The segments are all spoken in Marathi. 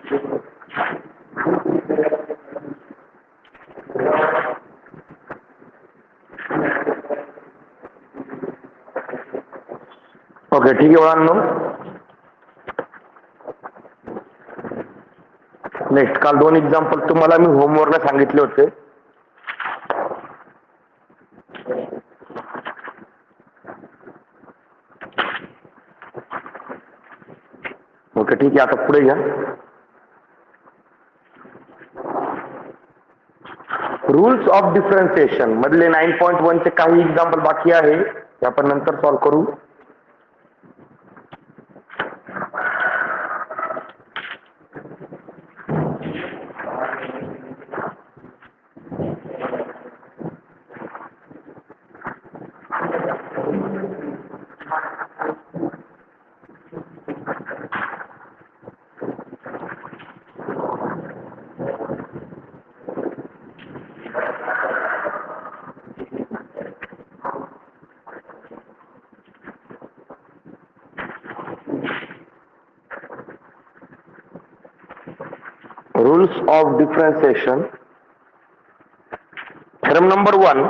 ओके, ठीक आहे मुलांनो. नेक्स्ट, काल 2 एक्झाम्पल तुम्हाला मी होमवर्कला सांगितले होते. ओके, ठीक आहे. आता पुढे घ्या. रूल्स ऑफ डिफरन्शिएशन मधले 9.1 चे काही एक्झाम्पल बाकी आहे, ते आपण नंतर सॉल्व्ह करू. Rules of differentiation. Theorem number 1.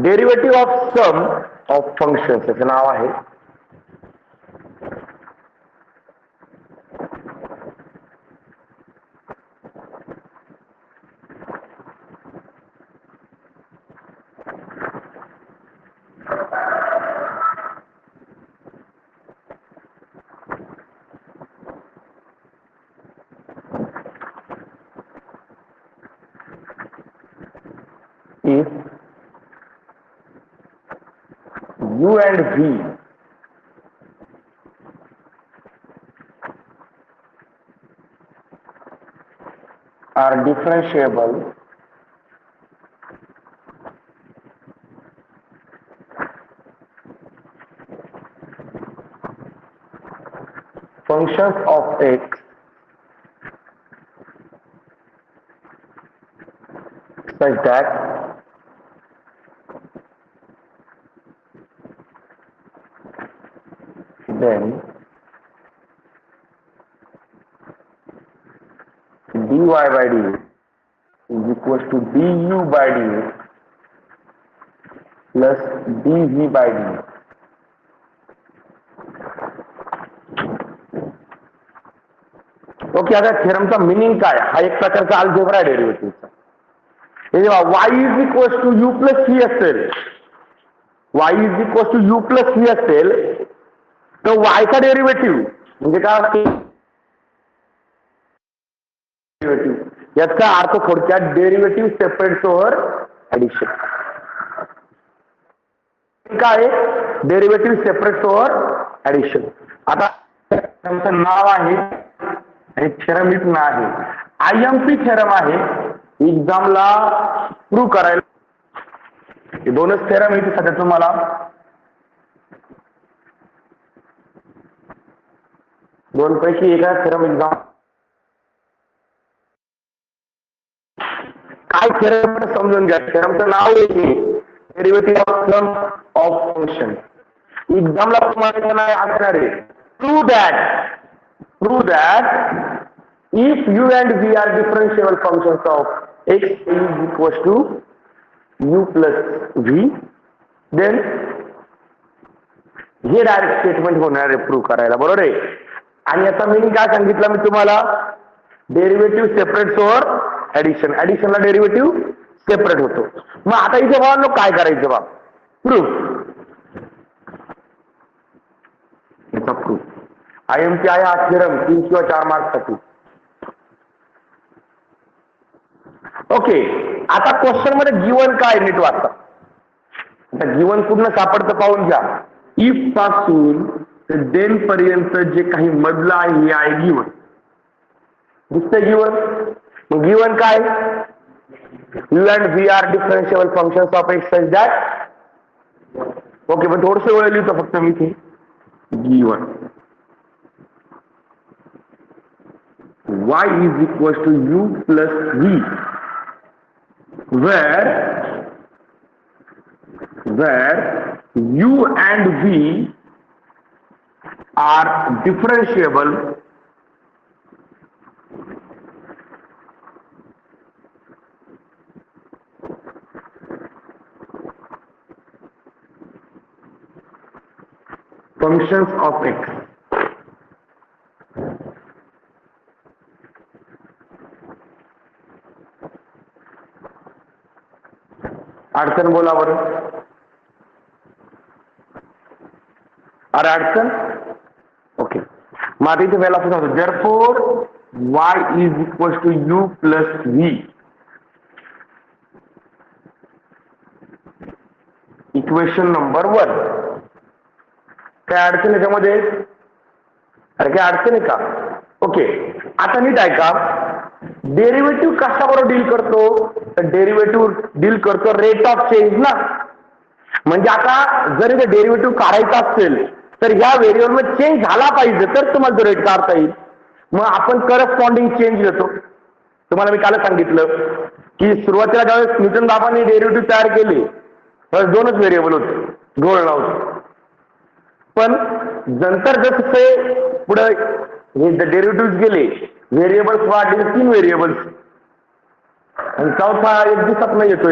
Derivative of sum of functions याचं नाव आहे. If u and v are differentiable functions of x such that then dy by dx is equals to du by dx plus dv by dx. Okay, आता थेरमचा मिनिंग काय? हा एक प्रकारचा अल्जेब्रा डेरिव्हेटिव्हचा. हे जेव्हा y is equals to u plus v असेल, y is equals to u plus v असेल, तर y चा डेरिव्हेटिव्ह म्हणजे काय असते? याचा अर्थ थोडक्यात डेरिव्हेटिव्ह सेपरेट ओव्हर ऍडिशन. काय? Derivative separate over addition. आता त्यांचं नाव आहे आणि थेरम लिखणं आहे. आयएमपी थेरम आहे. एक्झामला प्रूव्ह करायला हे दोनच थेरम इथे सध्या तुम्हाला. दोन पैकी एका थेरम एक्झाम काय थेरम समजून घ्या. थेरमचं नाव आहे derivative of sum of function. एक्झामला तुम्हाला असणार आहे prove that if u and v are differentiable functions of x is equals to u plus v, then हे डायरेक्ट स्टेटमेंट होणार आहे प्रूव्ह करायला. बरोबर आहे. आणि याचा मीनिंग काय सांगितलं मी तुम्हाला? Derivative separate over addition. ऍडिशनला डेरिव्हेटिव्ह सेपरेट होतो. मग आता इथे बघा काय करायचं बा? प्रूफ. याचा प्रूफ आयएमपी आहे. हा थेरम 3 किंवा 4 मार्क्ससाठी. ओके, आता क्वेश्चन मध्ये गिवन काय नीट वाचा. आता गिवन पूर्ण सापडतं पाहून घ्या. इफ पासून ते देन पर्यंत जे काही मधलं आहे हे आहे गिवन. दिसतंय गिवन? मग गिवन काय? u and v are differentiable functions of x such that. Okay, पण थोडस वेळ लिहितो फक्त मी इथे given. y is equals to u plus v, where u and v are differentiable functions of x. अडचण बोला बरं. अरे अडचण. ओके, मग आता इथे वेळेला असं सांगतो, therefore y is equals to u plus v, equation number 1. काय अडचण याच्यामध्ये? अरे काय अडचण आहे का? ओके, आता नीट ऐका. डेरिव्हेटिव्ह कशाबरोबर डील करतो? तर डेरिव्हेटिव्ह डील करतो रेट ऑफ चेंज ना. म्हणजे आता जर इथे डेरिव्हेटिव्ह काढायचा असेल तर ह्या व्हेरिएबल मध्ये चेंज झाला पाहिजे तर तुम्हाला तो रेट काढता येईल. मग आपण करस्पॉन्डिंग चेंज घेतो. तुम्हाला मी काल सांगितलं की सुरुवातीला ज्यावेळेस न्यूटन बाबांनी डेरिव्हेटिव्ह तयार केले तर 2च व्हेरिएबल होते, घोळ नव्हते. पण नंतर जसे पुढे हे डेरिव्हेटिव्ह गेले, व्हेरिएबल्स वाढले, 3 व्हेरिएबल्स, आणि चौथा एक दिवसात नाही येतो.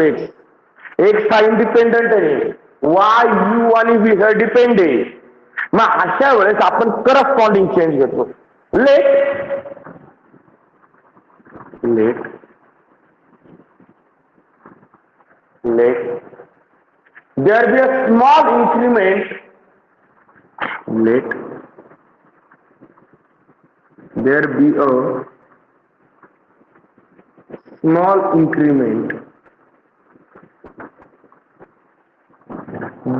एक्स हा इंडिपेंडंट आहे, वाय यू आणि व्ही हे डिपेंड आहे. मग अशा वेळेस आपण करस्पॉन्डिंग चेंज घेतो. let there be a small increment, let there be a small increment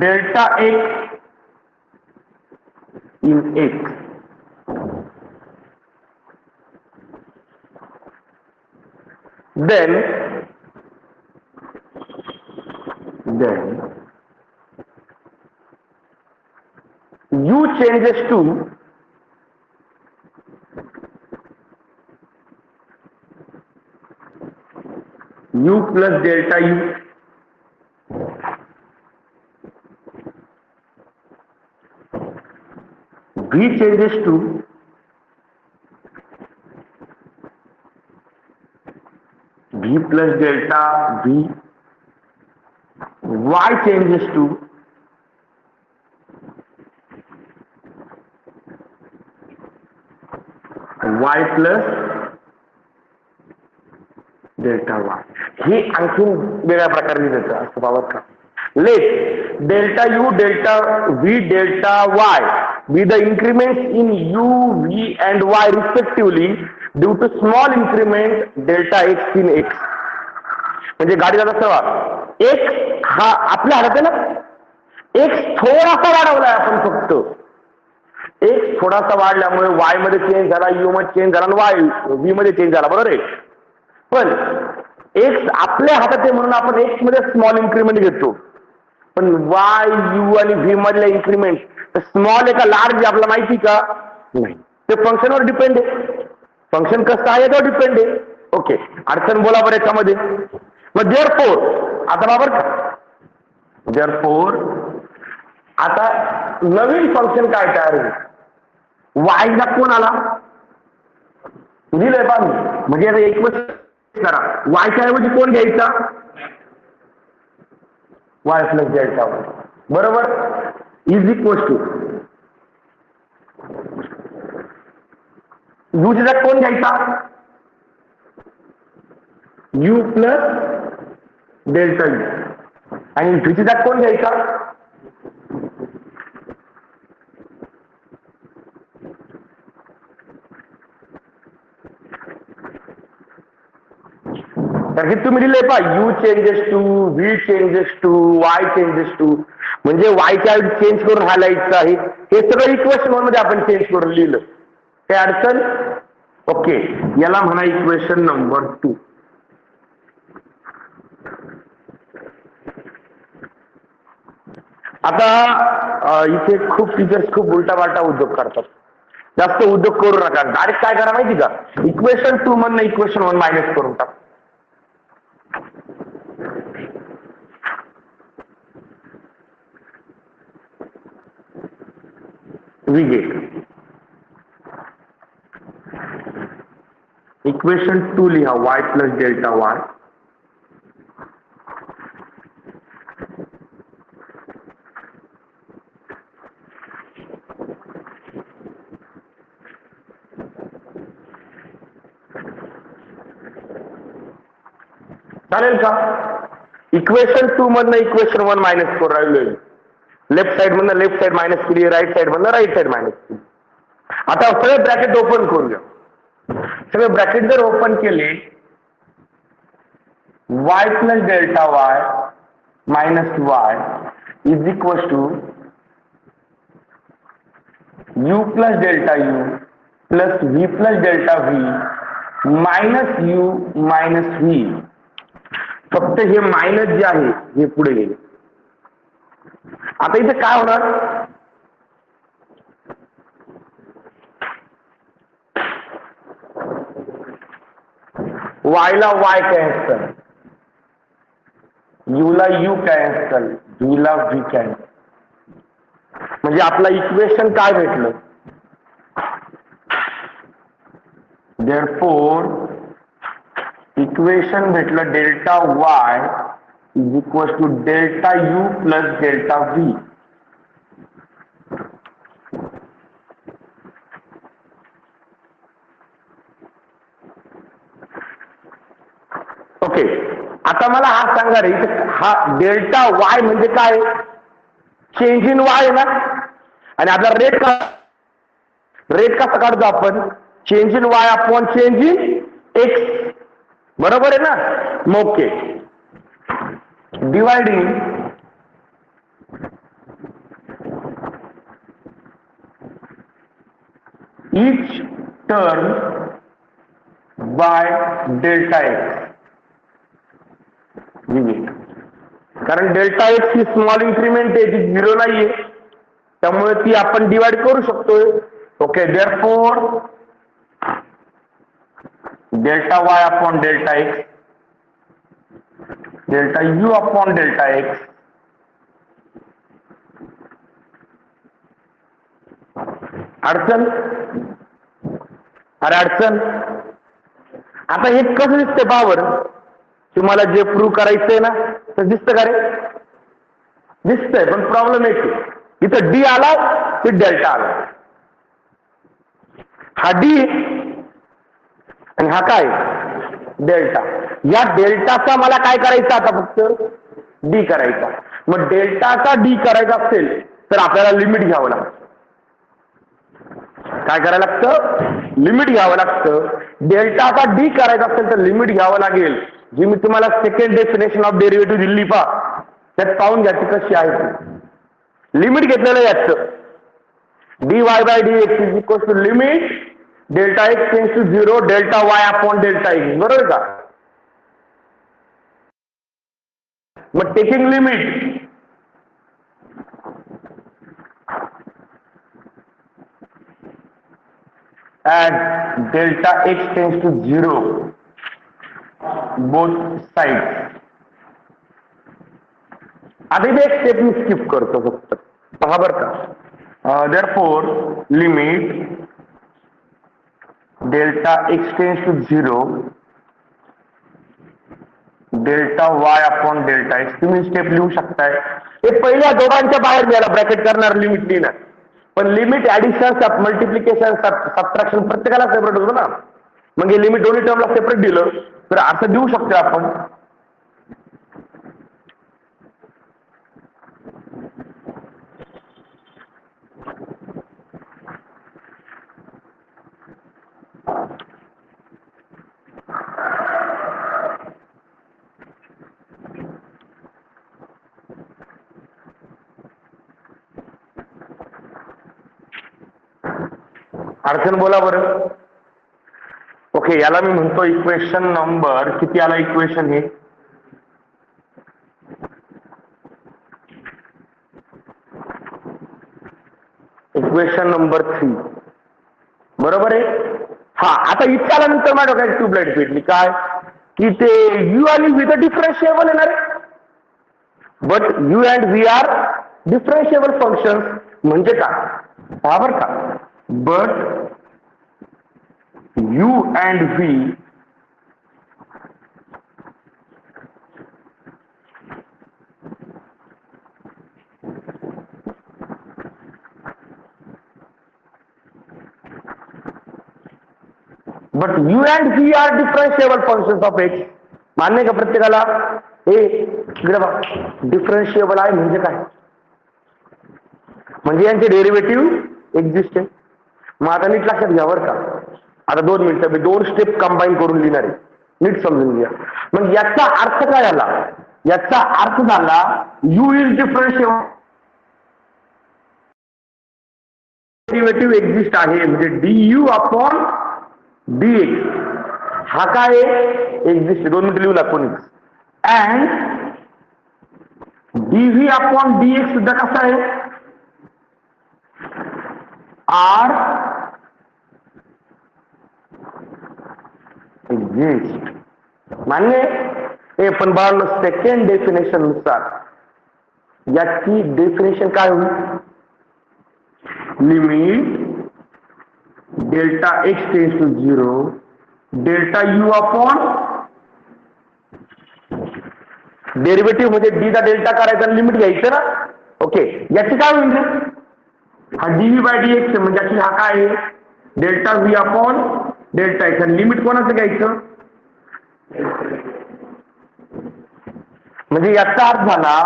delta x in x, then u changes to u plus delta u, v changes to v plus delta v, y changes to y plus delta y. हे आणखीन वेगळ्या प्रकारे देतं असं बाबत का. Let delta u, delta v, delta y be the increments in u, v and y respectively due to small increment delta x in x. म्हणजे गाडीला कसं x हा आपल्या हातात आहे ना, x थोडासा वाढवलाय आपण फक्त. x थोडासा वाढल्यामुळे y मध्ये चेंज झाला, u मध्ये चेंज झाला आणि y v मध्ये चेंज झाला, बरोबर आहे. पण x आपल्या हातात आहे म्हणून आपण x मध्ये स्मॉल इन्क्रीमेंट घेतो. पण y, u आणि v मधल्या इन्क्रीमेंट स्मॉल आहे का लार्ज आहे आपल्याला माहिती का? नाही. ते फंक्शनवर डिपेंड आहे. फंक्शन कसं आहे याच्यावर डिपेंड आहे. ओके, अडचण बोला बरं याच्यामध्ये. मग देअरफोर आता बाबर देअरफोर आता नवीन फंक्शन काय तयार होईल? y ला कोण आला दिलंय बा. म्हणजे आता एक करा, y च्या ऐवजी कोण घ्यायचा? y प्लस डेल्टा y, बरोबर, इज इक्वल टू u च्या जागी कोण घ्यायचा? u प्लस डेल्टा u, आणि v च्या जागी कोण घ्यायचा? तर हे तुम्ही दिले पा u changes to, v changes to, y changes to, म्हणजे y च्या चेंज करून हालायचं आहे. हे सगळं इक्वेशन 1 मध्ये आपण चेंज करून लिहिलं. काय अडचण? ओके, याला म्हणा इक्वेशन नंबर 2. आता इथे खूप टीचर्स खूप उलटा पालटा उद्योग करतात. जास्त उद्योग करू नका. डायरेक्ट काय करा माहिती का, इक्वेशन 2 मधनं इक्वेशन 1 मायनस करून टाक. we get इक्वेशन 2 लिहा y प्लस डेल्टा y चालेल का. इक्वेशन 2 मधनं इक्वेशन 1 मायनस करून राहिलोय. लेफ्ट साइड मधनं लेफ्ट साइड मायनस केली, राईट साइड मधनं राईट साइड मायनस केली. आता सगळे ब्रॅकेट ओपन करूया. सगळे ब्रॅकेट जर ओपन केले, y plus delta y minus y is equal to u plus delta u plus v plus delta v minus u minus v. फक्त हे मायनस जे आहे हे पुढे गेले. आता इथे काय होणार, y ला y कॅन्सल, u ला u कॅन्सल, v ला v कॅन्सल. म्हणजे आपला इक्वेशन काय भेटलं, देअरफॉर इक्वेशन भेटलं delta y is equal to delta u plus delta v. Okay, आता मला हा सांगा रे, हा डेल्टा y म्हणजे काय, चेंज इन y ना. आणि आपला रेट कसा काढतो आपण, change in y upon change in x, बरोबर आहे ना. मग okay, dividing each term by delta x. कारण डेल्टा एक्स ही स्मॉल इन्क्रीमेंट आहे, ती 0 नाहीये, त्यामुळे ती आपण डिवाइड करू शकतोय. Okay, therefore delta y upon delta x, delta u upon delta x अडचण. अरे अडचण, आता हे कसं दिसतंय पावर, तुम्हाला जे प्रूव्ह करायचंय ना तर दिसतं का रे, दिसतंय. पण प्रॉब्लेम एक, इथं डी आला की डेल्टा आला. हा डी आणि हा काय डेल्टा. या डेल्टाचा मला काय करायचं आता, फक्त डी करायचा. मग डेल्टाचा डी करायचा असेल तर आपल्याला लिमिट घ्यावं लागतं. काय करायला लागतं, लिमिट घ्यावं लागतं. डेल्टाचा डी करायचा असेल तर लिमिट घ्यावं लागेल, जी मी तुम्हाला सेकंड डेफिनेशन ऑफ डेरिव्हेटिव्ह दिली पा, त्यात पाहून घ्या ती कशी आहे. लिमिट घेतलेलं याचं, dy by dx is equal to limit delta x tends to 0 delta y upon delta x, बरोबर का. मग taking limit at delta x tends to 0 both sides. आता इथे एक स्टेप मी स्किप करतो फक्त, पहा बरं का. Therefore limit delta x tends to 0 delta y upon delta x. तुम्ही स्टेप लिहू शकताय. हे पहिल्या दोघांच्या बाहेर गेला, ब्रॅकेट करणार, लिमिट लिहिणार. पण लिमिट ऍडिशन, मल्टिप्लिकेशन, सबट्रॅक्शन प्रत्येकाला सेपरेट होतो ना. मग हे लिमिट दोन्ही टर्मला सेपरेट दिलं तर असं देऊ शकतो आपण. अडचण बोला बरं. ओके, याला मी म्हणतो इक्वेशन नंबर किती आला, इक्वेशन हे इक्वेशन नंबर 3. बरोबर आहे. हा, आता इतक्या नंतर माझ्या डोक्यात ट्यूबलाईट पेटली. काय की ते यू आणि व्ही तर डिफरन्शिएबल येणार आहे, but u and v are differentiable function. म्हणजे का बरोबर का, but u and v but u and v are differentiable functions of x. मान्य का प्रत्येकाला? हे इकडे बघा, डिफरन्शिएबल आहे म्हणजे काय, म्हणजे यांचे डेरिव्हेटिव्ह एक्झिस्ट आहे. मग आता नीट लक्षात घ्या बरं का, आता 2 मिनिटं मी 2 स्टेप कंबाईन करून लिहिणार आहे, नीट समजून घ्या. मग याचा अर्थ काय झाला? याचा अर्थ झाला यू इज डिफरन्शिएबल, डेरिव्हेटिव्ह एक्झिस्ट आहे, म्हणजे du अपॉन dx हा काय एक्झिस्ट. 2 मिनिटं लिहू लागतो. अँड dv अपॉन dx सुद्धा कसा आहे, आर एक्झिस्ट. मान्य. हे पण बाळांनो, सेकंड डेफिनेशन नुसार याची डेफिनेशन काय होईल? Limit delta x tends to 0 delta u upon derivative म्हणजे डी चा डेल्टा करायचा, लिमिट घ्यायचं ना. ओके, याची काय होईल? हा डीव्ही बाय डी एक्स म्हणजे याची हा काय आहे, delta v upon delta x. आणि लिमिट कोणाचं घ्यायचं? म्हणजे याचा अर्थ झाला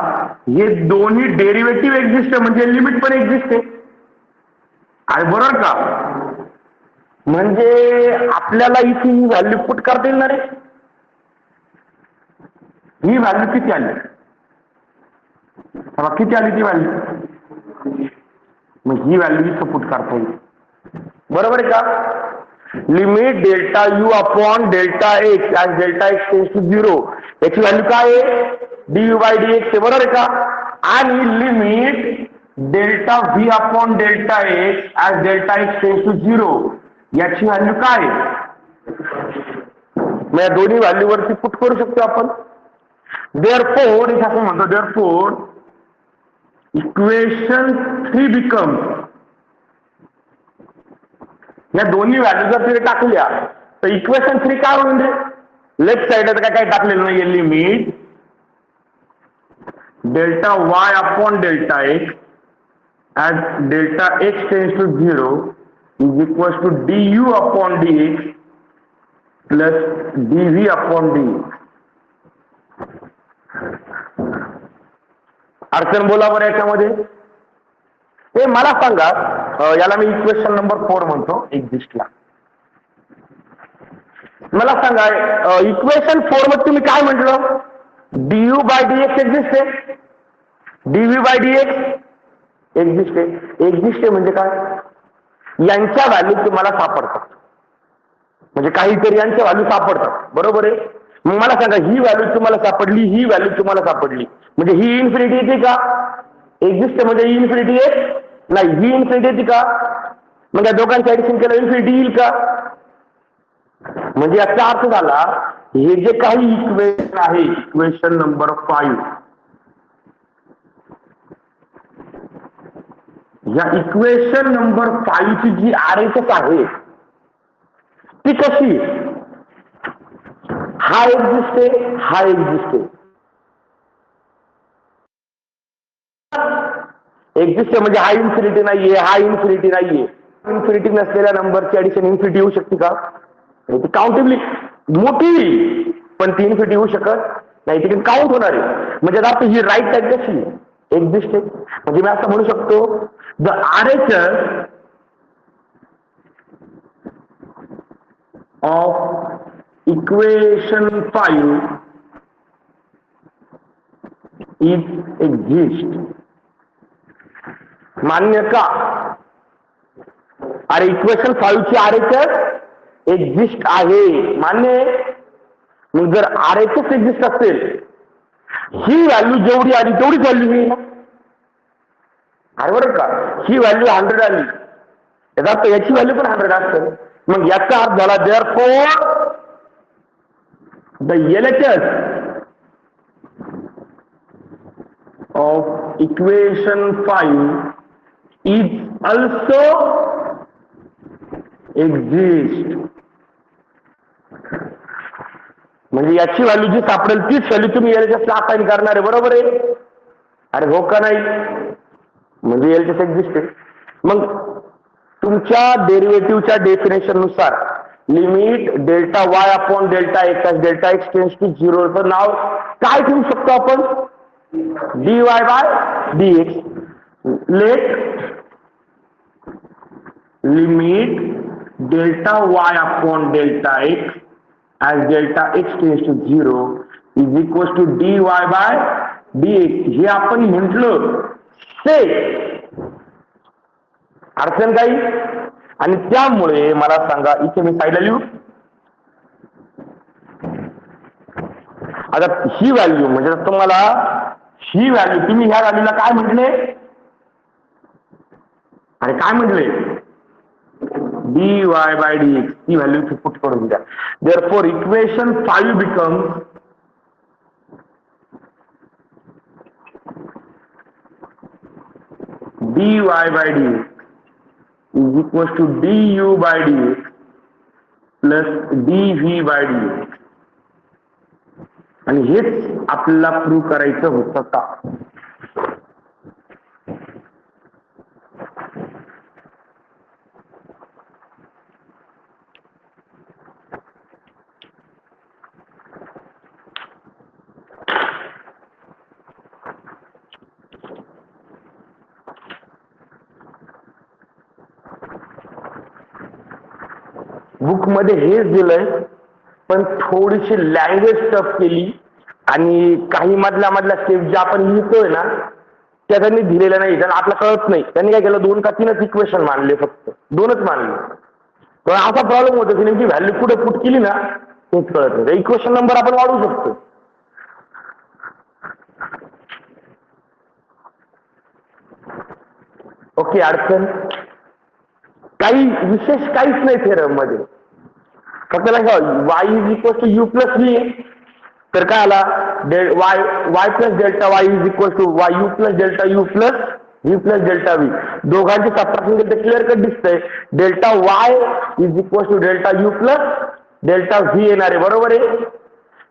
हे दोन्ही डेरिव्हेटिव्ह एक्झिस्ट आहे, म्हणजे लिमिट पण एक्झिस्ट आहे. आणि बरोबर का, म्हणजे आपल्याला इथे ही व्हॅल्यू पुट करता येणार आहे. ही व्हॅल्यू किती आली? किती आली ती व्हॅल्यू? मग ही व्हॅल्यू इथं पुट करता येईल. बरोबर आहे का? Limit delta u upon delta x as delta x tends to 0 याची व्हॅल्यू काय आहे? D by d x. बरोबर आहे का? आणि limit delta v upon delta x as delta x tends to 0 याची व्हॅल्यू काय? मग या दोन्ही व्हॅल्यू वरती पुट करू शकतो आपण. देअरफोर इथे आपण म्हणतो, देअरफोर इक्वेशन 3 बिकम्स, या दोन्ही व्हॅल्यू जर तिथे टाकल्या तर इक्वेशन 3 काय होईल रे? लेफ्ट साइड काय टाकलेलं नाहीये, limit delta y upon delta x as delta x tends to 0 is equals to du upon dx plus dv upon dx. अडचण बोला बरं याच्यामध्ये. हे मला सांगा, याला मी इक्वेशन नंबर 4 म्हणतो एक्झिस्टला. मला सांगा इक्वेशन 4 मध्ये तुम्ही काय म्हटलं? du बाय dx एक्झिस्ट आहे, dv बाय dx एक्झिस्ट आहे. एक्झिस्ट आहे म्हणजे काय? यांच्या व्हॅल्यू तुम्हाला सापडतात, म्हणजे काहीतरी यांच्या व्हॅल्यू सापडतात. बरोबर आहे. मग मला सांगा, ही व्हॅल्यू तुम्हाला सापडली, ही व्हॅल्यू तुम्हाला सापडली, म्हणजे ही इन्फिनिटी येते का? एक्झिस्ट म्हणजे ही इन्फिनिटी आहे नाही, ही इन्फिनिटी येते का? मग या दोघांचं ऍडिशन केलं इन्फिनिटी येईल का? म्हणजे याचा अर्थ झाला हे जे काही इक्वेशन आहे, इक्वेशन नंबर 5, या इक्वेशन नंबर 5 ची जी आरएचएस आहे ती कशी? हा एक्झिस्ट आहे, हा एक्झिस्ट आहे. एक्झिस्ट म्हणजे हा इन्फिनिटी नाहीये, हा इन्फिनिटी नाहीये. इन्फिनिटी नसलेल्या नंबरची ऍडिशन इन्फिनिटी येऊ शकते का? ती काउंटेबली मोठी, पण ती इन्फिनिटी येऊ शकत नाही, ती काउंट होणार आहे. म्हणजे आता ही राईट टाईप कशी एक्झिस्ट आहे. म्हणजे मी असं म्हणू शकतो, the RHS of equation 5 is exist. मान्य का? अरे इक्वेशन 5 ची आरएचएस एक्झिस्ट आहे, मान्य. मग जर आरएचएस एक्झिस्ट असेल, ही व्हॅल्यू जेवढी आली तेवढीच व्हॅल्यू येईल. बरोबर का? ही व्हॅल्यू 100 आली, याचा अर्थ याची व्हॅल्यू पण 100 असेल. मग याचा अर्थ झाला therefore the LHS of equation 5 is also exist. म्हणजे याची व्हॅल्यू जी सापडेल तीच व्हॅल्यू तुम्ही LHS ला असाइन करणार आहे, बरोबर आहे? अरे हो का नाही? म्हणजे LHS एक्झिस्ट आहे. मग तुमच्या डेरिव्हेटिव्हच्या डेफिनेशन नुसार limit delta y upon delta x delta x tends to 0 चं नाव काय ठेवू शकतो आपण? dy by dx. Let limit delta y upon delta x as delta x tends to 0 is equals to dy by dx. हे आपण म्हटलं ते अडचण काही. आणि त्यामुळे मला सांगा, इथे मी साईडला लिहू. आता ही व्हॅल्यू म्हणजे तुम्हाला ही व्हॅल्यू तुम्ही ह्या व्हॅल्यूला काय म्हटले आणि काय म्हटले? dy by dx. He value put करून द्या. Therefore equation 5 becomes dy by dx is equals to du by dx plus dv by dx. आणि हेच आपल्याला प्रूव्ह करायचं होतं का? बुक मध्ये हेच दिलंय, पण थोडीशी लँग्वेज टफ केली आणि काही मधल्या स्टेप ज्या आपण लिहितोय ना त्या त्यांनी दिलेल्या नाही. त्यांना आपलं कळत नाही. त्यांनी काय केलं, 2 का 3च इक्वेशन मानले, फक्त 2च मानले. तर असा प्रॉब्लेम होतो की नेमकी व्हॅल्यू कुठे पुट केली ना तेच कळत नाही. इक्वेशन नंबर आपण वाढवू शकतो. ओके, अडचण काही विशेष काहीच नाही थेरम मध्ये. फक्त y is equal to u plus v. तर काय आला, y plus delta y is equal to y u plus delta u plus v plus delta v. दोघांचे सबट्रॅक्शन केलं तर क्लिअर कट दिसतंय. Delta y is equal to delta u plus delta v येणार आहे, बरोबर आहे?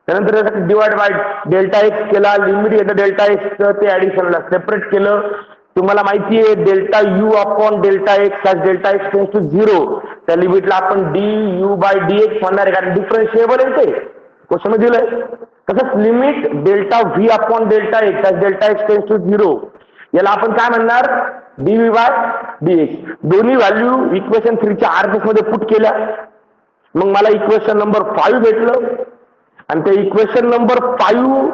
त्यानंतर डिवाइड बाय डेल्टा एक्स केला, लिमिट येतं डेल्टा एक्स ते ऍडिशनला सेपरेट केलं. तुम्हाला माहिती आहे delta u upon delta x delta x tends to 0 त्या लिमिटला आपण d u by d x म्हणणार आहे, कारण डिफरन्शिएबल आहे ते क्वेश्चन मध्ये दिलंय. तसंच limit delta v upon delta x delta x tends to 0 याला आपण काय म्हणणार? Dv by d x. दोन्ही व्हॅल्यू इक्वेशन 3 च्या आरएचएस मध्ये पुट केल्या. मग मला इक्वेशन नंबर 5 भेटलं. आणि ते इक्वेशन नंबर 5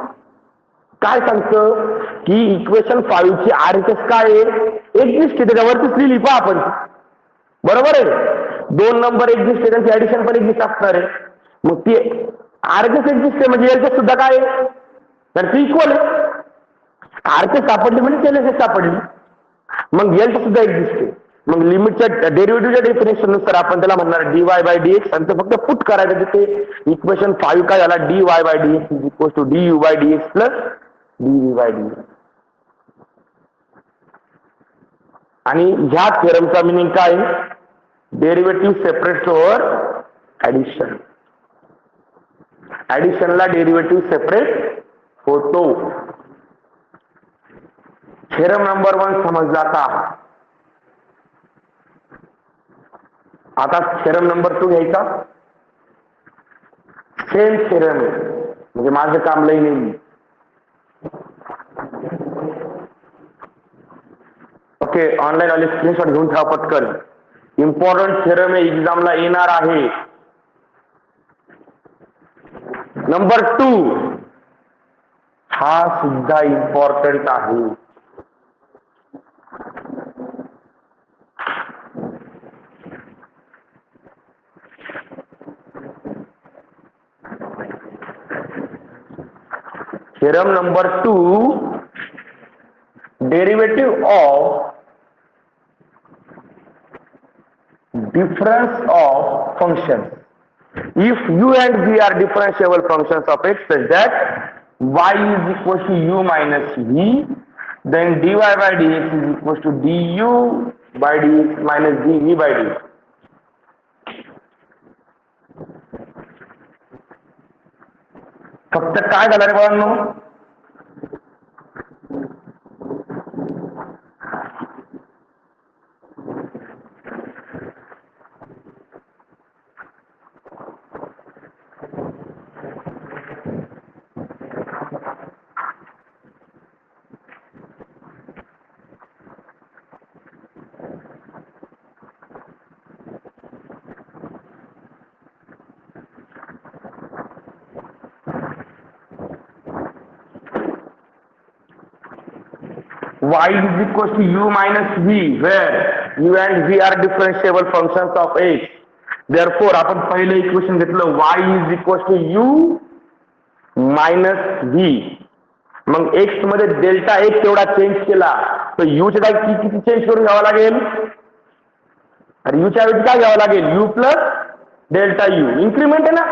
काय सांगतं की इक्वेशन 5 ची आरएचएस काय आहे? एक्झिस्ट आहे, त्याच्यावरतीच लिहिली पहा आपण, बरोबर आहे? 2 नंबर एक्झिस्ट आहे, त्यांची ऍडिशन पण एक्झिस्ट असणार आहे. मग ती आरएचएस एक्झिस्ट आहे म्हणजे एलएचएस सुद्धा काय आहे? तर ती इक्वल आहे. आरएचएस सापडली म्हणजे एलएचएस सापडली. मग एलएचएस सुद्धा एक्झिस्ट आहे. मग लिमिटच्या डेरिव्हेटिव्हच्या डेफिनेशन नुसार आपण त्याला म्हणणार dy बाय dx आणि फक्त पुट करायचं तिथे. इक्वेशन 5 काय झाला? dy by dx is equal to du by dx plus dv by dx. आणि ह्या थेरमचा मिनिंग काय? Derivative separate over addition. ऍडिशनला डेरिव्हेटिव्ह सेपरेट होतो. थेरम नंबर 1 समजला का? आता थेरम नंबर 2 घ्यायचा. सेम थेरम आहे म्हणजे माझं काम लई नाही. ओके, ऑनलाईन आले स्क्रीनशॉट घेऊन ठेवा पटकन. इम्पॉर्टंट थेरम आहे, एक्झामला येणार आहे. नंबर 2 हा सुद्धा इम्पॉर्टंट आहे. Theorem number 2, derivative of difference of functions. If u and v are differentiable functions of x such that y is equal to u minus v, then dy by dx is equal to du by dx minus dv by dx. फक्त काय झालं रे बाळांनो, y is equal to u minus v, where u and v are differentiable functions of x. Therefore आपण पहिलं इक्वेशन घेतलं y is equal to u minus v. मग x मध्ये डेल्टा एक तेवढा चेंज केला तर u च्या जागी किती चेंज करून घ्यावा लागेल, अरे u च्या ऐवजी काय घ्यावं लागेल, u plus delta u. Increment आहे ना,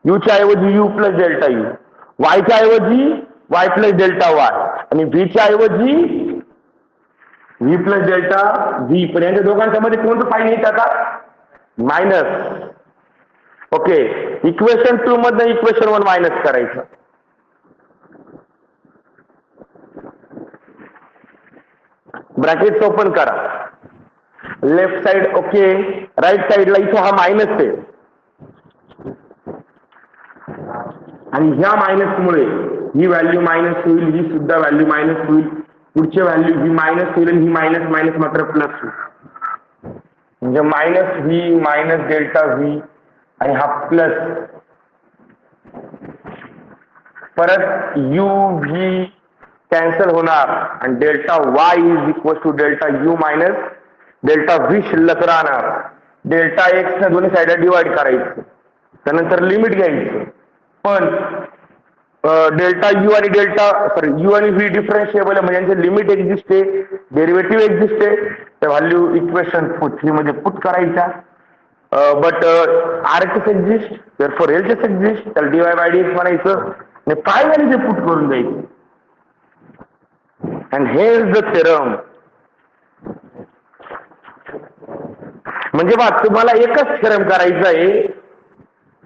u च्या ऐवजी u plus delta u, y च्या ऐवजी y प्लस डेल्टा y आणि v च्या ऐवजी v प्लस डेल्टा v. पण यांच्या दोघांच्या मध्ये कोणतं साइन येत आता, मायनस. ओके, इक्वेशन 2 मधनं इक्वेशन 1 मायनस करायचं. ब्रॅकेट ओपन करा, लेफ्ट साइड ओके, राइट साइडला इथं हा मायनस आहे आणि ह्या मायनस मुळे ही व्हॅल्यू मायनस होईल, ही सुद्धा व्हॅल्यू मायनस होईल, पुढची व्हॅल्यू ही मायनस होईल आणि ही मायनस मायनस मात्र प्लस होईल. म्हणजे minus v minus delta v आणि हा प्लस, परत यू व्ही कॅन्सल होणार आणि delta y is equal to delta u minus delta v शिल्लक राहणार. डेल्टा एक्स ने दोन्ही साईडला डिवाइड करायचं, त्यानंतर लिमिट घ्यायचं. पण डेल्टा यू आणि यू आणि व्ही डिफरन्शिएबल म्हणजे यांचे लिमिट एक्झिस्ट आहे, डेरिव्हेटिव्ह एक्झिस्ट आहे, तर व्हॅल्यू इक्वेशन 3 मध्ये पुट करायच्या. But RHS exist, therefore LHS exist, तर dy by dx म्हणायचं आणि फायनली ते पुट करून द्यायचं. And here is the theorem. म्हणजे बा तुम्हाला एकच थेरम करायचं आहे,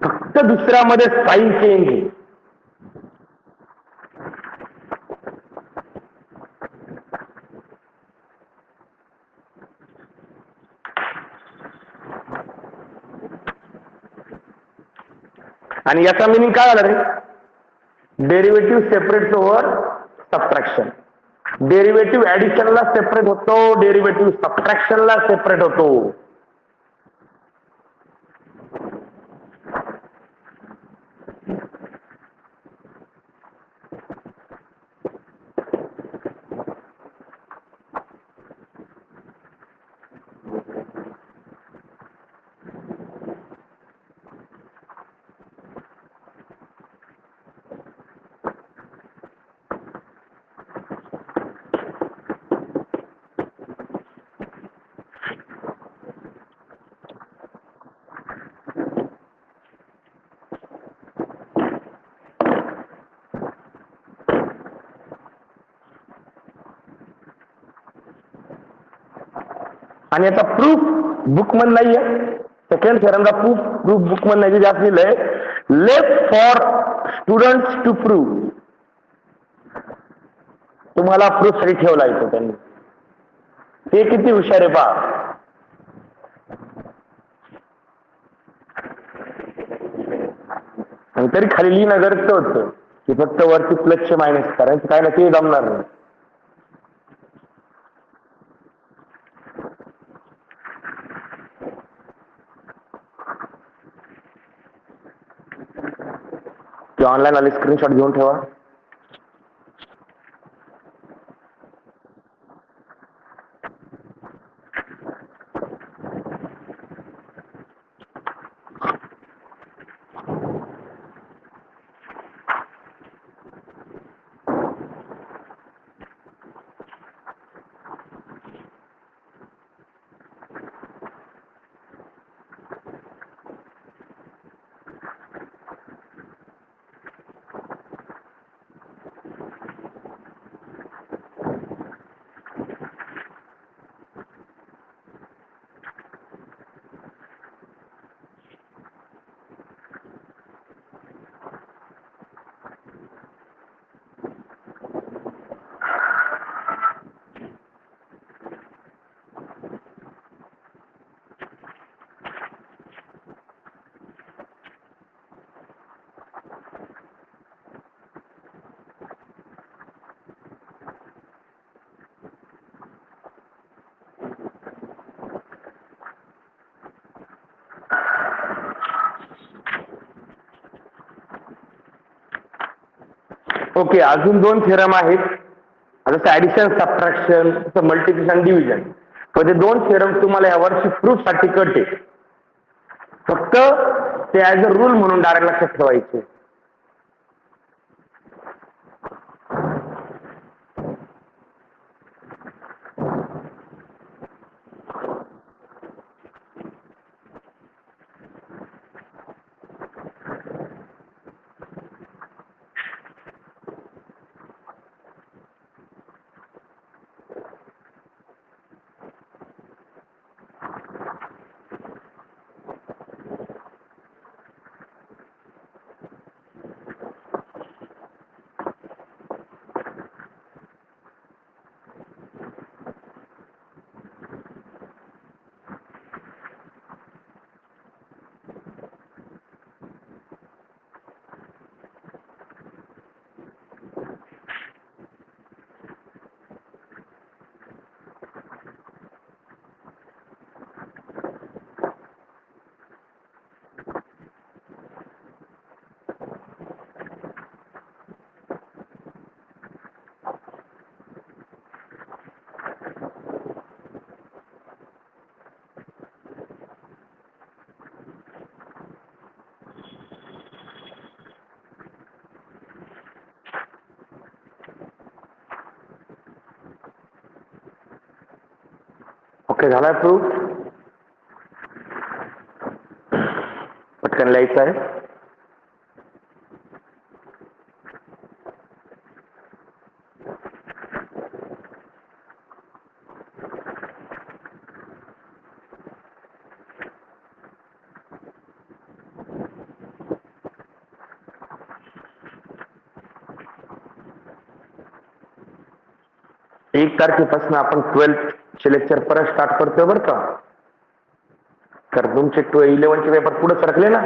फक्त दुसऱ्यामध्ये साइन चेंज आहे. आणि याचा मिनिंग काय झाला रे, derivative separate over subtraction. Derivative ऍडिशनला सेपरेट होतो, डेरिव्हेटिव्ह सबट्रॅक्शनला सेपरेट होतो. आणि आता प्रूफ बुक मध्ये नाहीये, सेकंड थेरमचा प्रूफ बुक मध्ये नाही, जास्त लिहिलंय left for students to prove. तुम्हाला प्रूफ साठी ठेवला येतो त्यांनी, ते किती हुशार आहे पहा. आणि तरी खाली लिहिणं गरजेचं होतं की फक्त वरती प्लसचे मायनस करायचं, काय ना ते जमणार नाही. ऑनलाईन आले स्क्रीनशॉट घेऊन ठेवा. ओके, अजून 2 थेरम आहेत. जसं ऍडिशन, सबट्रॅक्शन, जसं मल्टिप्लिकेशन, डिव्हिजन. पण ते 2 थेरम तुम्हाला यावर्षी प्रूफ साठी कट आहे. फक्त ते ऍज अ रूल म्हणून डायरेक्ट लक्षात ठेवायचे. ओके, झालाय प्रूफ. पटकन लिहायचं आहे. एक तारखेपासून आपण 12th लेक्चर परत स्टार्ट करतोय बरं का. तर तुमचे 11चे पेपर पुढे सरकले ना.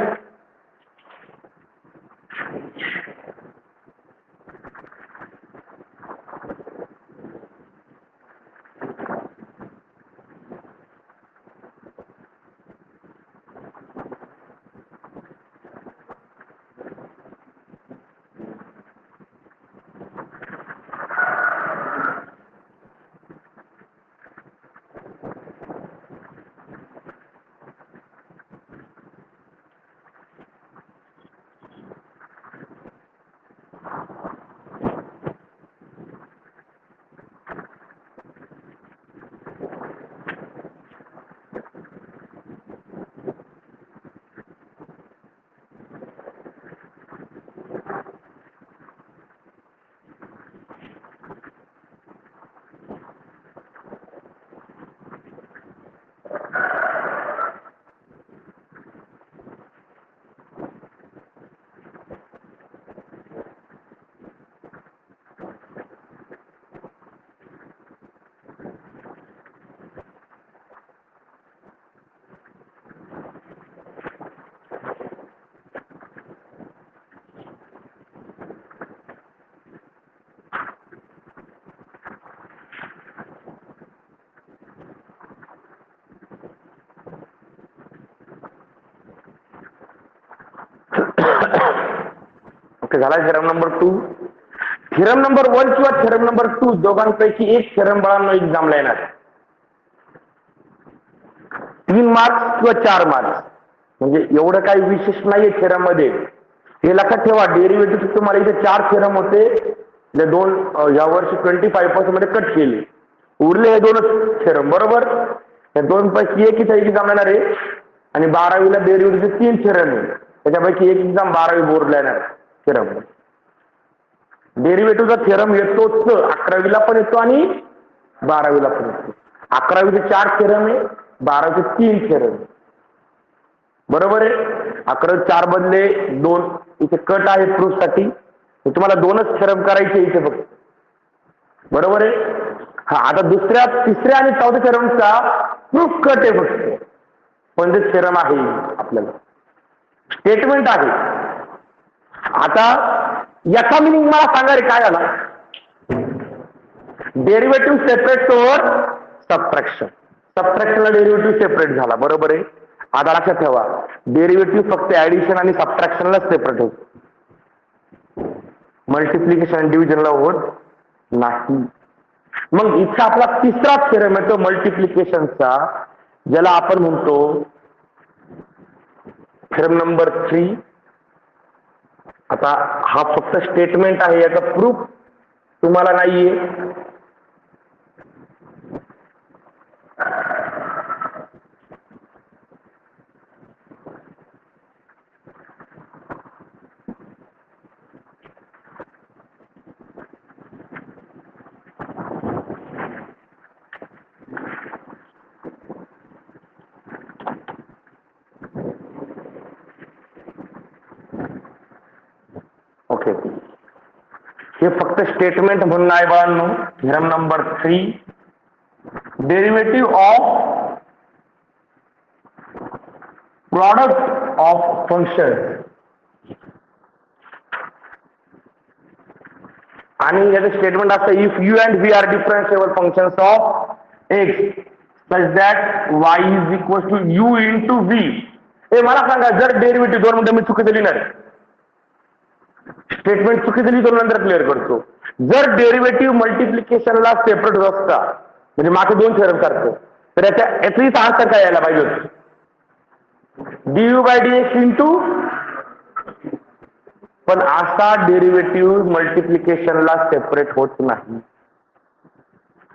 ओके, झाला थेरम नंबर 2. थेरम नंबर 1 किंवा थेरम नंबर 2 दोघांपैकी एक थेरम बाळांनो एक्झामला येणार. 3 मार्क्स किंवा 4 मार्क्स, म्हणजे एवढं काही विशेष नाहीये थेरम मध्ये. हे लक्षात ठेवा, डेरिव्हेटिव्ह तुम्हाला इथे 4 थेरम होते, जे 2 या वर्षी 25% मध्ये कट केले. उरले हे 2च थेरम, बरोबर. या 2 पैकी एक इथे एक्झाम येणार आहे आणि 12वीला डेरिव्हेटिव्हचे 3 थेरम आहे. त्याच्यापैकी एक एक्झाम 12वी बोर्डला येणार थेरम. डेरिव्हेटिव्हचा थेरम येतोच, 11वीला पण येतो आणि 12वीला पण येतो. 11वीचे 4 थेरम आहे, 12वीचे 3 थेरम आहे, बरोबर आहे. 11 4 बदले 2 इथे कट आहे प्रूफ साठी. तुम्हाला 2च थेरम करायचे इथे फक्त, बरोबर आहे. हा, आता दुसऱ्या, तिसऱ्या आणि 4थ्या थेरमचा प्रूफ कट आहे फक्त, पण ते थेरम आहे आपल्याला, स्टेटमेंट आहे. आता याचा मिनिंग मला सांगा रे, काय झाला. Derivative separate over subtraction. सबट्रॅक्शनला डेरिव्हेटिव्ह सेपरेट झाला, बरोबर आहे. आता लक्षात ठेवा, डेरिव्हेटिव्ह फक्त ऍडिशन आणि सबट्रॅक्शनला सेपरेट होतो. मल्टिप्लिकेशन डिव्हिजनला होत नाही. मग इथं आपला तिसरा थेरम आहे तो मल्टिप्लिकेशनचा, ज्याला आपण म्हणतो थेरम नंबर 3. आता हा फक्त स्टेटमेंट आहे, याचा प्रूफ तुम्हाला नाहीये. ओके, हे फक्त स्टेटमेंट म्हणून आहे बाळांनो. Theorem number 3, derivative of product of function. आणि याचं स्टेटमेंट असं, if u and v are differentiable functions of x such that y is equal to u into v. हे मला सांगा, जर डेरिव्हेटिव्ह, 2 मिनिटं मी चुकीचं लिहिणार आहे, स्टेटमेंट चुकीचं लिहितो नंतर क्लिअर करतो. जर डेरिव्हेटिव्ह मल्टिप्लिकेशनला सेपरेट असता, म्हणजे मागे 2 थेरम सारखं, तर याचा आन्सर काय यायला पाहिजे होतं, डीयू बाय डीएक्स इंटू. पण असा डेरिव्हेटिव्ह मल्टिप्लिकेशनला सेपरेट होत नाही.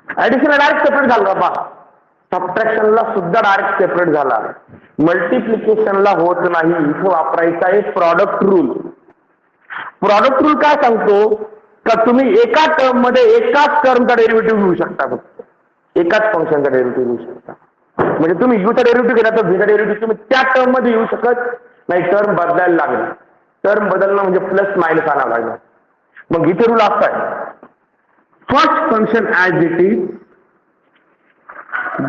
ऍडिशनला डायरेक्ट सेपरेट झाला बाबा, सबट्रॅक्शनला सुद्धा डायरेक्ट सेपरेट झाला, मल्टिप्लिकेशनला होत नाही. इथं वापरायचा आहे प्रॉडक्ट रूल. प्रॉडक्ट रूल काय सांगतो का तुम्ही एका टर्म मध्ये एकाच टर्मचा डेरिव्हेटिव्ह घेऊ शकता, फक्त एकाच फंक्शनचा डेरिव्हेटिव्ह घेऊ शकता. म्हणजे तुम्ही यूचा डेरिव्हेटिव्ह केला तर व्हीचा डेरिव्हेटिव्ह तुम्ही त्या टर्म मध्ये येऊ शकत नाही, टर्म बदलायला लागला. टर्म बदलणं म्हणजे प्लस मायनस आणावं लागणार. मग इथे रूल असा आहे, first function as it is,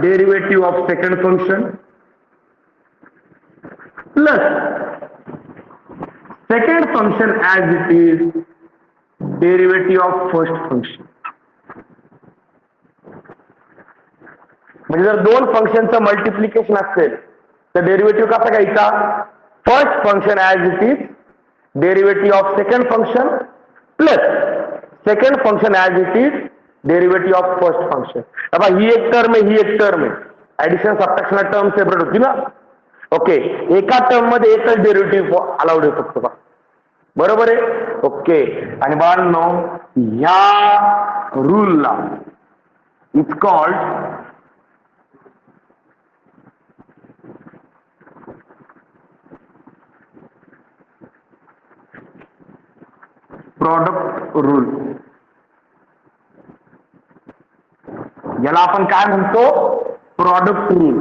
derivative of second function plus second function as it is, derivative of first function. म्हणजे जर 2 फंक्शनचं मल्टिप्लिकेशन असेल तर डेरिव्हेटिव्ह कसा घ्यायचा, first function as it is, derivative of second function plus second function as it is, derivative of first function. बाबा ही एक टर्म आहे, ही एक टर्म आहे, ऍडिशन सबट्रॅक्शन टर्म सेपरेट होती ना. ओके, एका टर्म मध्ये एकच डेरिव्हेटिव्ह अलाउड आहे फक्त, बरोबर आहे. ओके, आणि बाळांनो ह्या रूलला इट्स कॉल्ड प्रॉडक्ट रूल. याला आपण काय म्हणतो, प्रॉडक्ट रूल.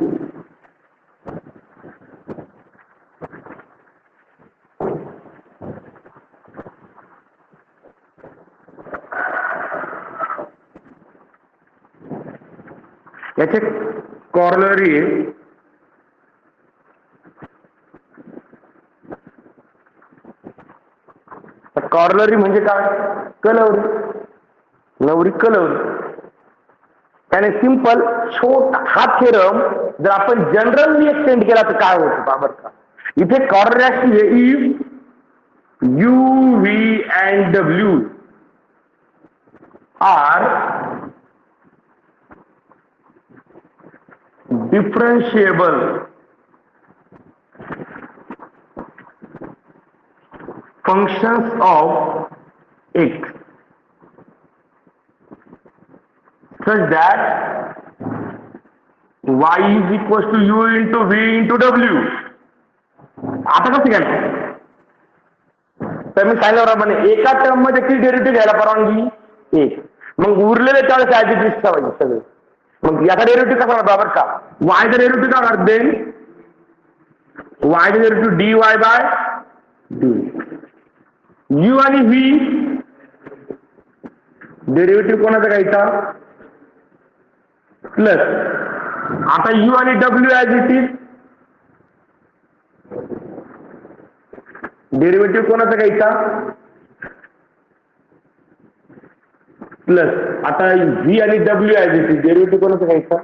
याचे कॉर्लरी कॉर्लरी म्हणजे काय, कलवरी, नवरी कलवरी. त्याने सिंपल छोटा हा थेरम जर आपण जनरली एक्सटेंड केला तर काय होतं बाबर का, इथे कॉर्लरी असते, इफ यू व्ही अँड डब्ल्यू are differentiable functions of x such that y is equals to u into v into w. आता कसं घ्यायचं, तर मी सांगितल्याप्रमाणे एका टर्म मध्ये किती डेरिव्हेटिव्ह घ्यायला परवानगी, 1. मग उरलेले 4 ऍडिटिव्ह ठेवायचे सगळे. मग याचा डेरिव्हेटिव्ह कसा होता बरं का, वायचा डेरिव्हेटिव्ह काय करते, वायचा derivative dy by d. U आणि व्ही डेरिव्हेटिव्ह कोणाचा घ्यायचा, प्लस आता यू आणि डब्ल्यू ऍज इट इज, डेरिव्हेटिव्ह कोणाचा घ्यायचा, प्लस आता व्ही आणि डब्ल्यू ऍज इट इज, डेरिव्हेटिव्ह कोणाचा घ्यायचा.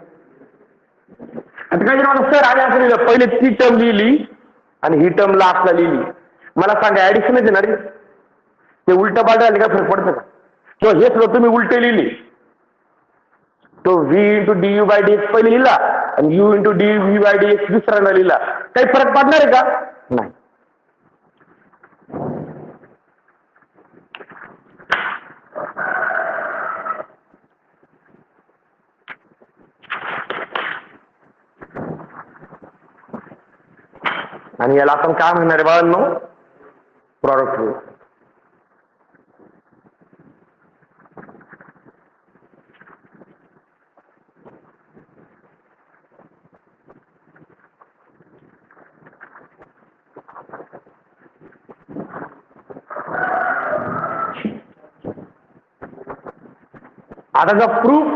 आता काय मला सर आले असं लिहिलं, पहिले ती टर्म लिहिली आणि ही टर्म लास्टला लिहिली. मला सांगा ऍडिशनच येणार, ते उलट पालट झाले का फरक पडतं का? किंवा हेच लोक तुम्ही उलटे लिहिले, तो v into d u by d x पहिले लिहिला आणि u into d v by d x दुसऱ्यानं लिहिला, काही फरक पडणार आहे का? नाही. आणि याला आपण काय म्हणणार आहे बाळांनो? Product rule. आता जो प्रूफ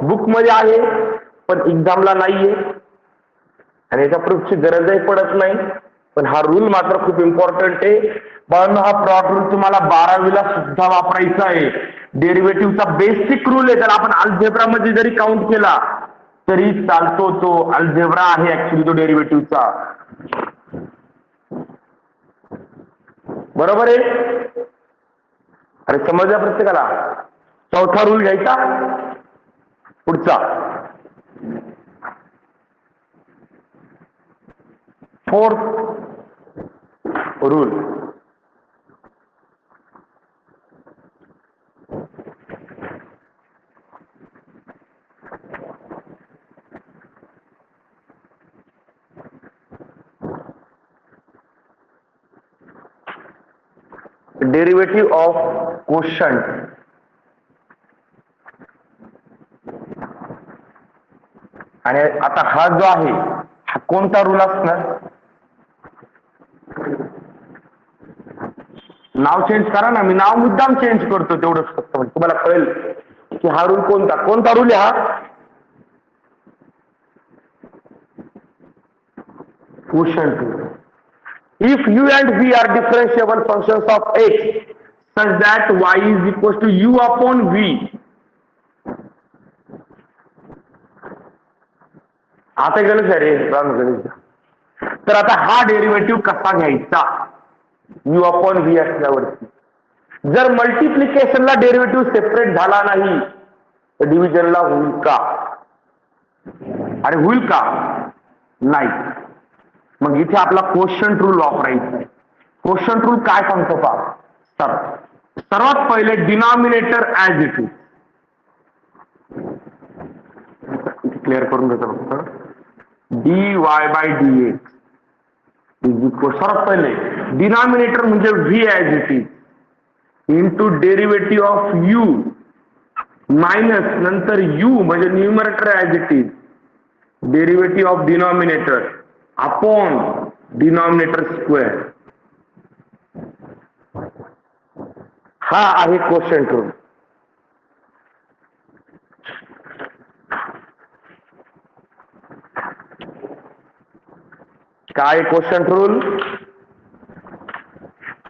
बुक मध्ये आहे पण एक्झामला नाहीये आणि याच्या प्रूफची गरजही पडत नाही, पण हा रूल मात्र खूप इम्पॉर्टंट आहे पण हा प्रॉडक्ट रूल तुम्हाला 12वीला सुद्धा वापरायचा आहे. डेरिव्हेटिव्हचा बेसिक रूल आहे, तर आपण अल्जेब्रा मध्ये जरी काउंट केला तरी चालतो. तो अल्जेब्रा आहे ऍक्च्युली तो डेरिव्हेटिव्हचा. बरोबर आहे? अरे समजलं प्रत्येकाला? चौथा रूल घ्यायचा. पुढचा fourth rule. Derivative of quotient. आणि आता हा जो आहे हा कोणता रूल असणार? नाव चेंज करा ना, मी नाव मुद्दाम चेंज करतो तेवढंच फक्त, म्हणजे तुम्हाला कळेल की हा रूल कोणता रूल आहे हा? Quotient rule. If u and v are differentiable functions of x such that y is equal to u upon v. आता गेलं सर रे. तर आता हा डेरिव्हेटिव्ह कसा घ्यायचा u अपॉन v असल्यावरती? जर मल्टिप्लिकेशनला डेरिव्हेटिव्ह सेपरेट झाला नाही तर डिव्हिजनला होईल का? अरे होईल का? नाही. मग इथे आपला कोशंट रूल वापरायचा आहे. कोशंट रूल काय सांगतो पहा. सर्वात पहिले denominator as it is. Clear करून घेतो फक्त. dy by dx is equal, सर्वात पहिले डिनॉमिनेटर म्हणजे v as it is into derivative of u minus नंतर u म्हणजे numerator as it is derivative of denominator upon denominator square. हा आहे कोशंट रूल. काय कोशंट रूल?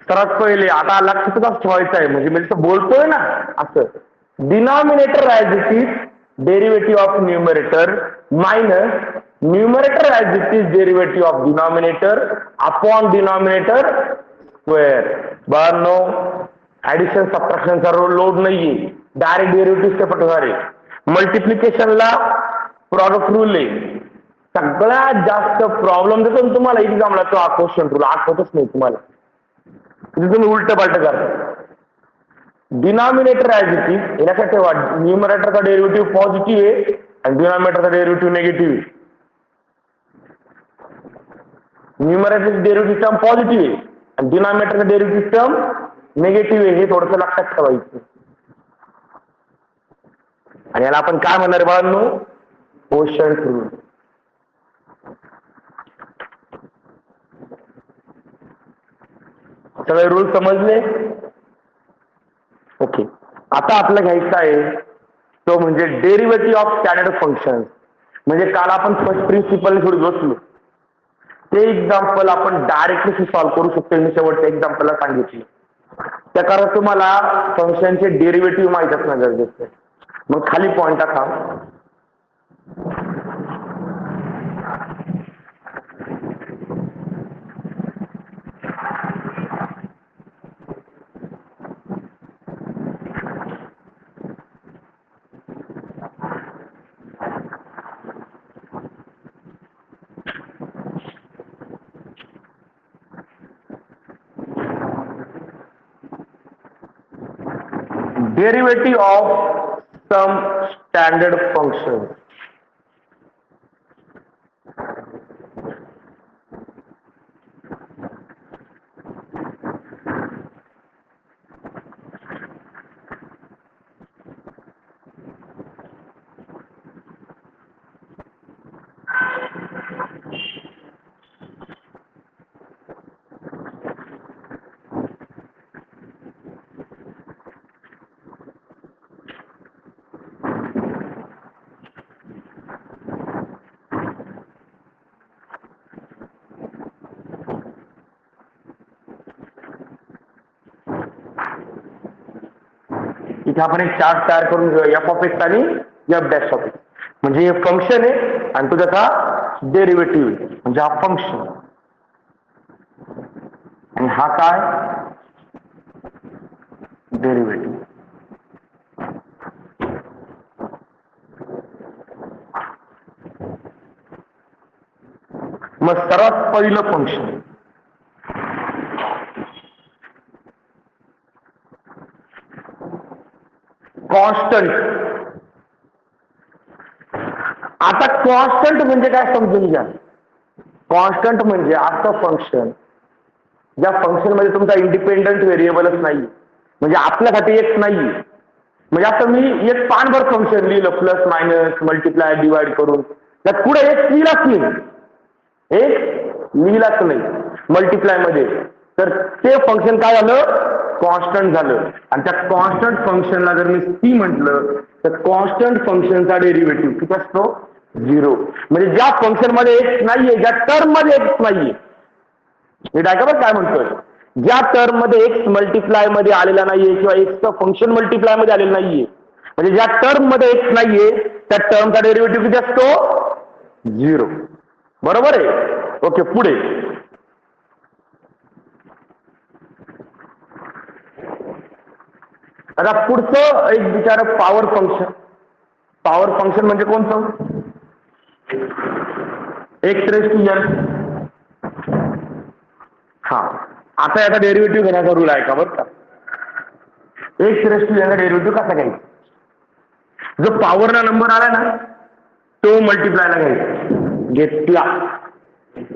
सर्वात पहिले आता लक्षातच ठेवायचं आहे, म्हणजे मी बोलतोय ना असं. Denominator as it is derivative of numerator minus numerator as it is derivative of denominator upon denominator square. No addition सबट्रॅक्शनचा लोड नाहीये, डायरेक्ट डेरिव्हेटिव्ह सेपरेट होणार आहे. मल्टिप्लिकेशनला प्रॉडक्ट रूल आहे. सगळ्यात जास्त प्रॉब्लेम देतो तुम्हाला एक्झामला तो हा क्वेश्चन रूल आठवतच नाही तुम्हाला, तुम्ही उलट पालट करता. डिनॉमिनेटर ऍज इट इज लक्षात ठेवा, न्यूमरेटरचा डेरिव्हेटिव्ह पॉझिटिव्ह आहे आणि डिनॉमिनेटरचा डेरिव्हेटिव्ह निगेटिव्ह आहे. न्यूमरेटरची डेरिव्हेटिव्ह टर्म पॉझिटिव्ह आहे आणि डिनॉमिनेटरचा डेरिव्हेटिव्ह टर्म निगेटिव्ह आहे, हे थोडंसं लक्षात ठेवायचं. आणि याला आपण काय म्हणणार बाळांनो? Quotient rule. सगळे रूल समजले? ओके. आता आपलं घ्यायचं आहे तो म्हणजे डेरिव्हेटिव्ह ऑफ स्टँडर्ड फंक्शन. म्हणजे काल आपण फर्स्ट प्रिन्सिपल थोडी बसलो, ते एक्झाम्पल आपण डायरेक्टली सॉल्व्ह करू शकतो. मी शेवटच्या एक्झाम्पलला सांगितलं त्या कारण तुम्हाला फंक्शनचे डेरिव्हेटिव्ह माहित असणं गरजेचं आहे. मग खाली पॉइंट टाका. Derivative of some standard function. इथे आपण एक चार्ट तयार करून घेऊया एफ ऑफ एक्स आणि एफ डॅश ऑफ एक्स. म्हणजे हे फंक्शन आहे आणि तो त्याचा डेरिव्हेटिव्ह आहे, म्हणजे हा फंक्शन आणि हा काय डेरिव्हेटिव्ह. मग सर्वात पहिलं फंक्शन कॉन्स्टंट. आता कॉन्स्टंट म्हणजे काय समजून घ्या. कॉन्स्टंट म्हणजे असं फंक्शन ज्या फंक्शन मध्ये तुमचा इंडिपेंडंट व्हेरिएबलच नाही, म्हणजे आपल्यासाठी एक नाही. म्हणजे आता मी एक पानभर फंक्शन लिहिलं प्लस मायनस मल्टिप्लाय डिवाइड करून, त्यात पुढे एक लिहिलाच नाही, एक लिहिलाच नाही मल्टिप्लाय मध्ये, तर ते फंक्शन काय झालं कॉन्स्टंट झालं. आणि त्या कॉन्स्टंट फंक्शनला जर मी सी म्हटलं तर कॉन्स्टंट फंक्शनचा डेरिव्हेटिव्ह किती असतो 0. म्हणजे ज्या फंक्शन मध्ये एक्स नाहीये, ज्या टर्म मध्ये एक्स नाहीये, हे डायग्राम काय म्हणतोय, ज्या टर्म मध्ये एक्स मल्टिप्लाय मध्ये आलेला नाहीये किंवा एक्सचं फंक्शन मल्टिप्लाय मध्ये आलेलं नाहीये, म्हणजे ज्या टर्म मध्ये एक्स नाहीये त्या टर्मचा डेरिव्हेटिव्ह किती असतो 0. बरोबर आहे. ओके, पुढे आता पुढचं एक विचार पॉवर फंक्शन. पॉवर फंक्शन म्हणजे कोणतं, एक्स रेज टू एन. हा, आता याचा डेरिव्हेटिव्ह घेण्याचा रूल आहे का बरं का. एक्स रेज टू एन चा डेरिव्हेटिव्ह कसा घ्यायचा, जो पॉवरला नंबर आला ना तो मल्टिप्लायला घ्यायचा, घेतला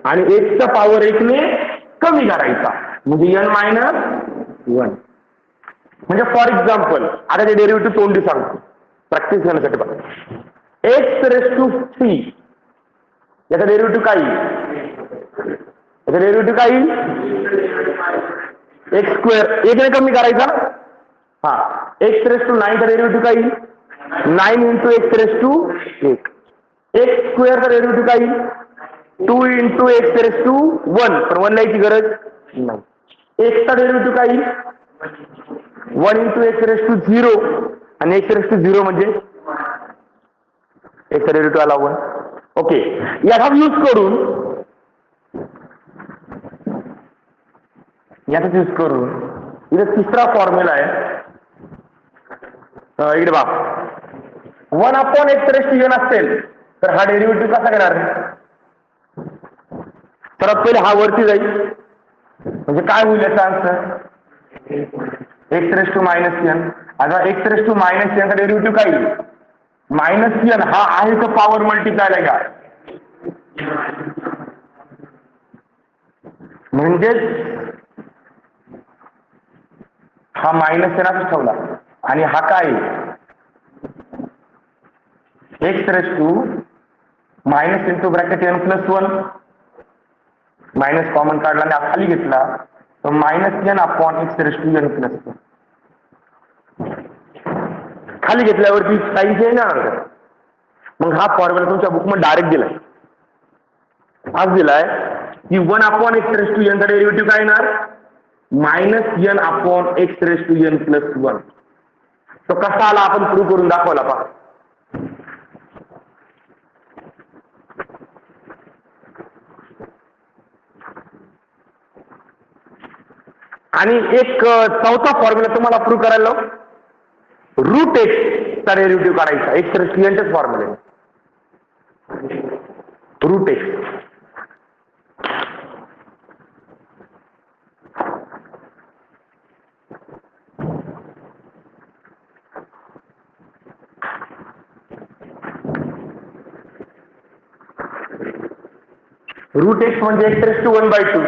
आणि एक्सचा पॉवर 1 ने कमी करायचा, म्हणजे एन मायनस 1. म्हणजे फॉर एक्झाम्पल आता ते डेरिव्हेटिव्ह तोंडी सांगतो प्रॅक्टिस करण्यासाठी बघा. एक्स रेज टू 3 याचा डेरिव्हेटिव्ह काय, याचा डेरिव्हेटिव्ह काय एक्स स्क्वेअर 1 ने कमी करायचा. हा, एक्स रेज टू 9 चा डेरिव्हेटिव्ह काय 9 into x raise to 8. X स्क्वेअरचा डेरिव्हेटिव्ह काय 2 इंटू एक्स रेज टू 1, पण 1 लिहायची गरज नाही. एक्सचा डेरिव्हेटिव्ह काय 1 इंटू एक्स रेज टू 0 आणि एक्स रेज टू 0 म्हणजे एक्सचा डेरिव्हेटिव्ह आला 1. ओके, याचा यूज करून इथे तिसरा फॉर्म्युला आहे. इकडे बघ, 1 upon x raise to n असेल तर हा डेरिव्हेटिव्ह कसा घेणार, तर पहिले हा वरती जाईल, म्हणजे काय होईल याचा answer x raise to minus n. आता x raise to minus n चा डेरिव्हेटिव्ह काय येईल मायनस एन. हा आहे तो पॉवर मल्टिप्लाय का, म्हणजेच हा मायनस एन असं ठेवला आणि हा काय x raise to minus into bracket n plus 1, minus common काढला आणि खाली घेतला तर minus n upon x raise to n plus 1. खाली घेतल्यावरती साइन चेंज नाही. मग हा फॉर्म्युला तुमच्या बुकमध्ये डायरेक्ट दिलाय, आज दिलाय की 1 upon x raise to n चा डेरिव्हेटिव्ह काय येणार minus n upon x raise to n plus 1. तो कसा आला आपण प्रूव्ह करून दाखवला पहा. आणि एक चौथा फॉर्म्युला तुम्हाला प्रूव्ह करायला, रूट एक्स चा डेरिव्हेटिव्ह काढायचा एक्स रेज टू एनच्याच formula root x. Root x म्हणजे एक्स रेस टू 1/2.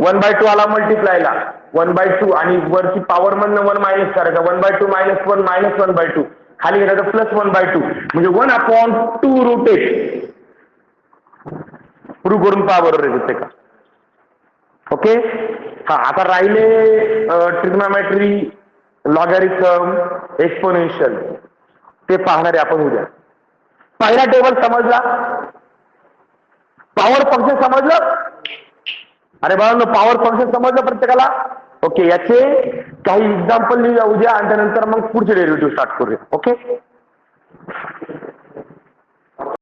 1/2 आला मल्टिप्लायला 1/2 आणि वरची पॉवर मधनं 1 मायनस करायचा 1/2 मायनस 1 मायनस 1/2 खाली गेला प्लस 1/2 म्हणजे 1/2 रूट एक्स. प्रूव्ह करून पहा बरोबर येते का. ओके. हा आता राहिले ट्रिग्नोमेट्री, लॉगॅरिथम, एक्सपोनेन्शियल ते पाहणारे आपण उद्या. पहिला टेबल समजला, पॉवर फंक्शन समजलं. अरे बाळांनो पॉवर फंक्शन समजलं प्रत्येकाला. ओके याचे काही एक्झाम्पल लिहूया उद्या आणि त्यानंतर मग पुढचे डेरिव्हेटिव्ह स्टार्ट करूया. ओके.